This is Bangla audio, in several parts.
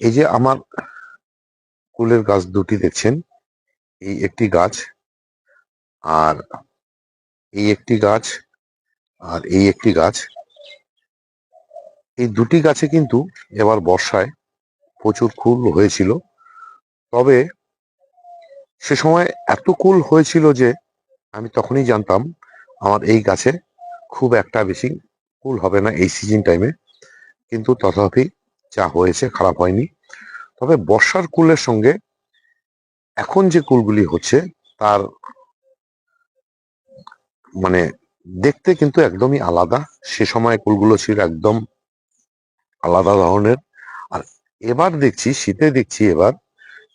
এই যে আমার কুলের গাছ দুটি দেখছেন, এই একটি গাছ আর এই একটি গাছ আর এই একটি গাছ। এই দুটি গাছে কিন্তু এবার বর্ষায় প্রচুর কুল হয়েছিল। তবে সে সময় এত কুল হয়েছিল যে আমি তখনই জানতাম আমার এই গাছে খুব একটা বেশি কুল হবে না এই সিজন টাইমে। কিন্তু তথাপি যা হয়েছে খারাপ হয়নি। তবে বর্ষার কুলের সঙ্গে এখন যে কুলগুলি হচ্ছে তার মানে দেখতে কিন্তু একদমই আলাদা। সে সময় কুলগুলো ছিল একদম আলাদা ধরনের। আর এবার দেখছি শীতে দেখছি এবার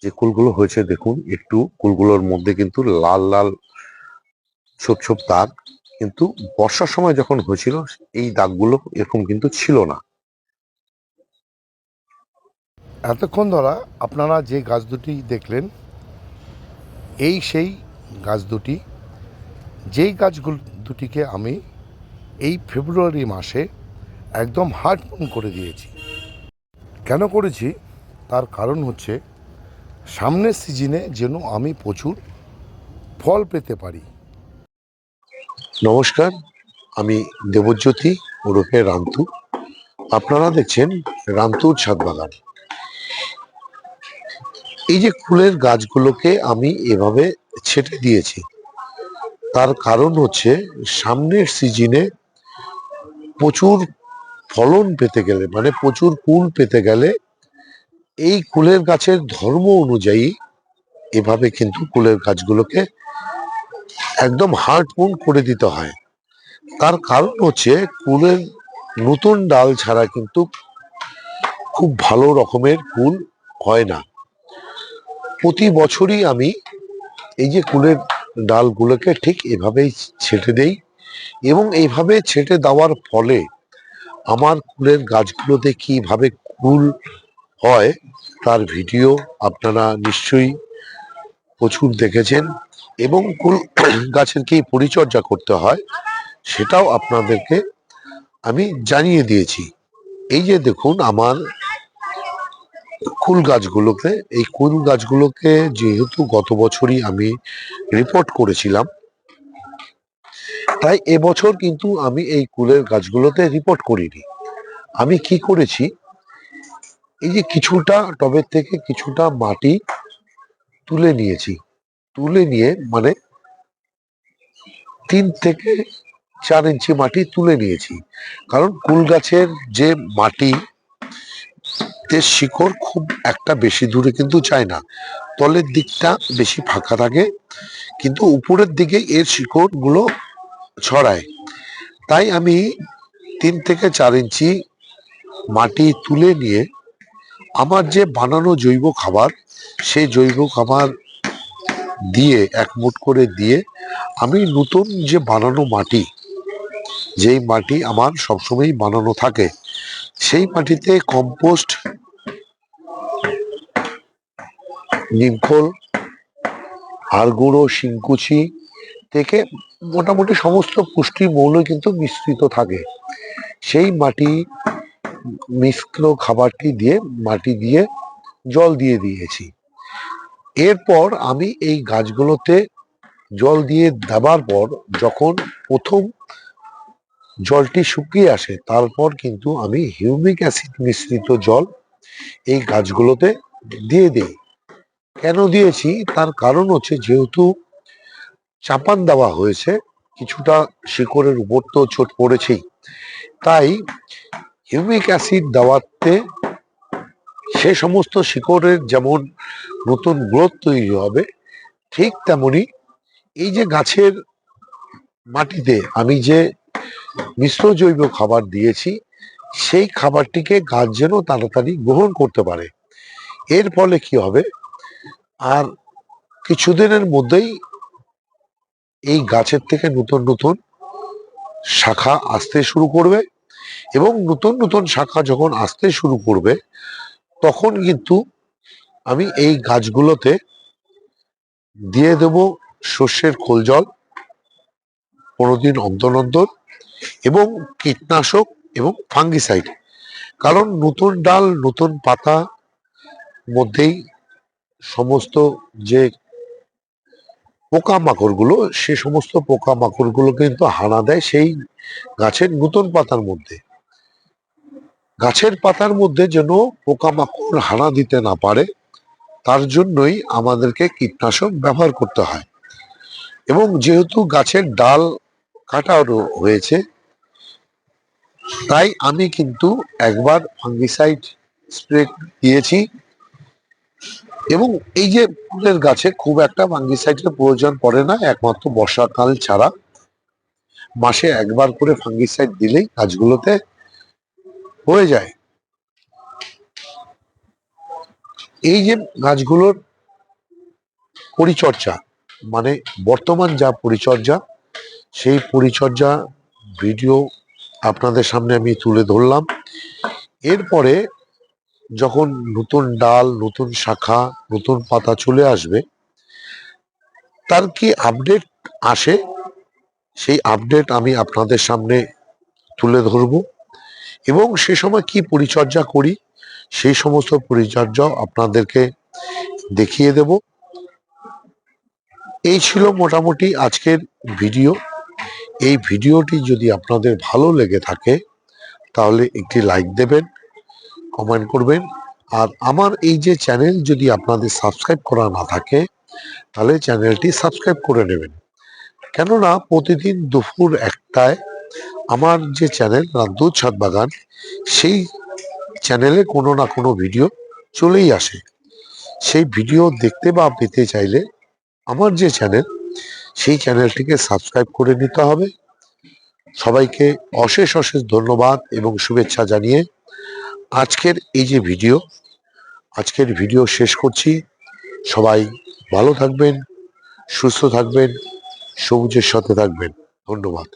যে কুলগুলো হয়েছে, দেখুন একটু কুলগুলোর মধ্যে কিন্তু লাল লাল ছোপ ছোপ দাগ। কিন্তু বর্ষার সময় যখন হয়েছিল এই দাগগুলো এরকম কিন্তু ছিল না। এতক্ষণ ধরা আপনারা যে গাছ দুটি দেখলেন এই সেই গাছ দুটি, যেই গাছগুলো দুটিকে আমি এই ফেব্রুয়ারি মাসে একদম হার্টবুন করে দিয়েছি। কেন করেছি তার কারণ হচ্ছে সামনের সিজনে যেন আমি প্রচুর ফল পেতে পারি। নমস্কার, আমি দেবজ্যোতি ওরফে রান্তু। আপনারা দেখছেন রান্তুর ছাদ বাগান। এই যে ফুলের গাছগুলোকে আমি এভাবে ছেটে দিয়েছি তার কারণ হচ্ছে সামনের সিজনে প্রচুর ফলন পেতে গেলে, মানে প্রচুর কুল পেতে গেলে এই কুলের গাছের ধর্ম অনুযায়ী এভাবে কিন্তু কুলের গাছগুলোকে একদম হার্টবুন করে দিতে হয়। তার কারণ হচ্ছে কুলের নতুন ডাল ছাড়া কিন্তু খুব ভালো রকমের কুল হয় না। প্রতি বছরই আমি এই যে কুলের ডালগুলোকে ঠিক এভাবেই ছেটে দেই এবং এইভাবে ছেটে দেওয়ার ফলে আমার কুলের গাছগুলোতে কিভাবে কুল হয় তার ভিডিও আপনারা নিশ্চয়ই প্রচুর দেখেছেন এবং কুল গাছের কি পরিচর্যা করতে হয় সেটাও আপনাদেরকে আমি জানিয়ে দিয়েছি। এই যে দেখুন আমার কুল গাছগুলোকে, এই কুল গাছগুলোকে যেহেতু গত বছরই আমি রিপোর্ট করেছিলাম, তাই এবছর কিন্তু আমি এই কুলের গাছগুলোতে রিপোর্ট করিনি। আমি কি করেছি, এই যে কিছুটা টবের থেকে কিছুটা মাটি তুলে নিয়েছি। তুলে নিয়ে মানে 3 থেকে 4 ইঞ্চি মাটি তুলে নিয়েছি। কারণ কুল গাছের যে মাটি শিকড় খুব একটা বেশি দূরে কিন্তু যায় না, তলের দিকটা বেশি ফাঁকা থাকে কিন্তু উপরের দিকে এর শিকড় গুলো ছড়ায়। তাই আমি 3 থেকে 4 ইঞ্চি মাটি তুলে নিয়ে আমার যে বানানো জৈব খাবার, সেই জৈব খাবার দিয়ে 1 মুঠ করে দিয়ে আমি নতুন যে বানানো মাটি, যেই মাটি আমার সবসময় বানানো থাকে, সেই মাটিতে কম্পোস্ট, নিমখোল, হাড় গুঁড়ো, শিংকুচি থেকে মোটামুটি সমস্ত পুষ্টি মৌল কিন্তু মিশ্রিত থাকে। সেই মাটি মিশ্র খাবারটি দিয়ে মাটি দিয়ে জল দিয়ে দিয়েছি। এরপর আমি এই গাছগুলোতে জল দিয়ে দেবার পর যখন প্রথম জলটি শুকিয়ে আসে তারপর কিন্তু আমি হিউমিক অ্যাসিড মিশ্রিত জল এই গাছগুলোতে দিয়ে দিই। কেন দিয়েছি তার কারণ হচ্ছে যেহেতু চাপান দেওয়া হয়েছে, কিছুটা শিকড়ের উপর তো ছোট পড়েছেই, তাই হিউমিক অ্যাসিড দেওয়াতে সে সমস্ত শিকড়ের যেমন নতুন গ্রোথ তৈরি হবে, ঠিক তেমনি এই যে গাছের মাটিতে আমি যে মিশ্র জৈব খাবার দিয়েছি সেই খাবারটিকে গাছ যেন তাড়াতাড়ি গ্রহণ করতে পারে। এর ফলে কি হবে, আর কিছুদিনের মধ্যেই এই গাছের থেকে নতুন নতুন শাখা আসতে শুরু করবে এবং নতুন নতুন শাখা যখন আসতে শুরু করবে তখন কিন্তু আমি এই গাছগুলোতে দিয়ে দেব সর্ষের খোল জল 15 দিন অন্তর অন্তর এবং কীটনাশক এবং ফাঙ্গিসাইড। কারণ নতুন ডাল, নতুন পাতা, মধ্যেই সমস্ত যে পোকামাকড়গুলো, সে সমস্ত পোকামাকড়গুলো কিন্তু হানা দেয় সেই গাছের নতুন পাতার মধ্যে। গাছের পাতার মধ্যে যেন পোকামাকড় হানা দিতে না পারে, তার জন্যই আমাদেরকে কীটনাশক ব্যবহার করতে হয়। এবং যেহেতু গাছের ডাল কাটা হয়েছে, তাই আমি কিন্তু একবার ফাঙ্গিসাইড স্প্রে দিয়েছি। এবং এই যে ফুলের গাছে খুব একটা ফাঙ্গিসাইডের প্রয়োজন পড়ে না, একমাত্র বর্ষাকাল ছাড়া মাসে একবার করে ফাঙ্গিসাইড দিলেই গাছগুলোতে হয়ে যায়। এই যে গাছগুলোর পরিচর্যা, মানে বর্তমান যা পরিচর্যা, সেই পরিচর্যা ভিডিও আপনাদের সামনে আমি তুলে ধরলাম। এরপরে যখন নতুন ডাল, নতুন শাখা, নতুন পাতা চলে আসবে, তার কি আপডেট আসে, সেই আপডেট আমি আপনাদের সামনে তুলে ধরব এবং সে সময় কি পরিচর্যা করি সেই সমস্ত পরিচর্যা আপনাদেরকে দেখিয়ে দেব। এই ছিল মোটামুটি আজকের ভিডিও। এই ভিডিওটি যদি আপনাদের ভালো লেগে থাকে তাহলে একটি লাইক দেবেন, কমেন্ট করবেন। আর আমার এই যে চ্যানেল যদি আপনাদের সাবস্ক্রাইব করা না থাকে তাহলে চ্যানেলটি সাবস্ক্রাইব করে নেবেন, কেননা প্রতিদিন দুপুর 1টায় আমার যে চ্যানেল রামদূত ছাদ বাগান, সেই চ্যানেলে কোনো না কোনো ভিডিও চলেই আসে। সেই ভিডিও দেখতে বা পেতে চাইলে আমার যে চ্যানেল, সেই চ্যানেলটিকে সাবস্ক্রাইব করে নিতে হবে। সবাইকে অশেষ অশেষ ধন্যবাদ এবং শুভেচ্ছা জানিয়ে আজকের ভিডিও শেষ করছি। সবাই ভালো থাকবেন, সুস্থ থাকবেন, সবুজের সাথে থাকবেন। ধন্যবাদ।